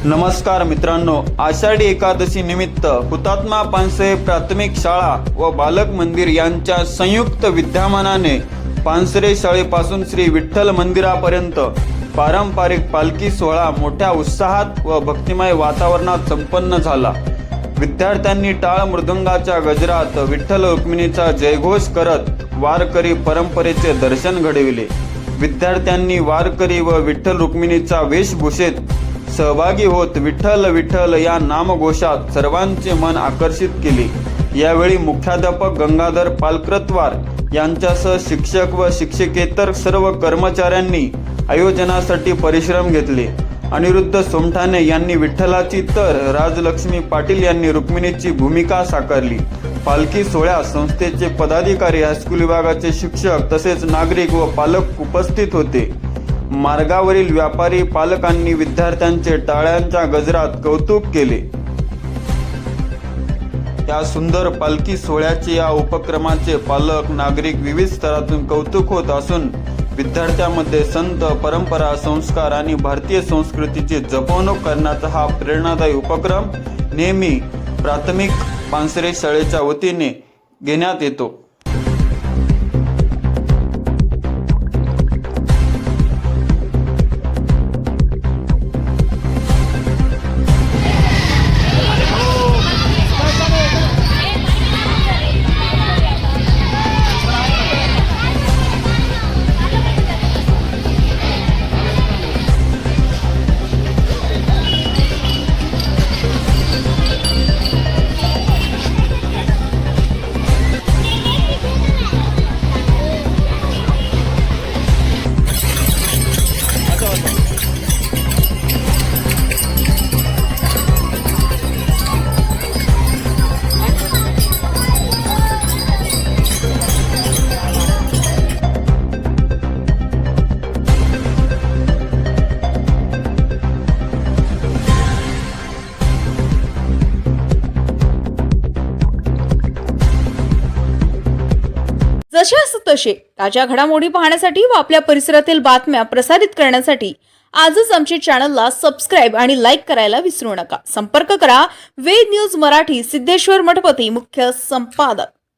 नमस्कार मित्रांनो, आषाढी एकादशी निमित्त हुतात्मा पानसरे प्राथमिक शाळा व बालक मंदिर यांच्या संयुक्त विद्यमानाने पानसरे शाळेपासून श्री विठ्ठल मंदिरापर्यंत पारंपरिक पालखी सोहळा मोठ्या उत्साहात व भक्तिमय वातावरणात संपन्न झाला। विद्यार्थ्यांनी टाळ मृदंगाच्या गजरात विठ्ठल रुक्मिणीचा जयघोष करत वारकरी परंपरेचे दर्शन घडविले। विद्यार्थ्यांनी वारकरी व विठ्ठल रुक्मिणीचा वेशभूषेत सहभागी होत विठ्ठल विठ्ठल या नामघोषात सर्वांचे मन आकर्षित केले। यावेळी मुख्याध्यापक गंगाधर पालकरत्वार यांच्यासह शिक्षक व शिक्षकेतर सर्व कर्मचाऱ्यांनी आयोजनासाठी परिश्रम घेतले। अनिरुद्ध सोमठाणे यांनी विठ्ठलाची तर राजलक्ष्मी पाटील यांनी रुक्मिणीची भूमिका साकारली। पालखी सोहळ्यात संस्थेचे पदाधिकारी, हायस्कूल विभागाचे शिक्षक तसेच नागरिक व पालक उपस्थित होते। मार्गावरील व्यापारी पालकांनी विद्यार्थ्यांचे टाळ्यांच्या गजरात कौतुक केले। या सुंदर पालखी सोहळ्याचे या उपक्रमाचे पालक, नागरिक विविध स्तरातून कौतुक होत असून विद्यार्थ्यांमध्ये संत, परंपरा, संस्कार आणि भारतीय संस्कृतीची जपवणूक करण्याचा हा प्रेरणादायी उपक्रम नेहमी प्राथमिक पानसरे शाळेच्या वतीने घेण्यात येतो। जशास तसे ताज्या घडामोडी पाहण्यासाठी व आपल्या परिसरातील बातम्या प्रसारित करण्यासाठी आजच आमच्या चॅनलला सबस्क्राइब आणि लाईक करायला विसरू नका। संपर्क करा वेद न्यूज मराठी, सिद्धेश्वर मठपती, मुख्य संपादक।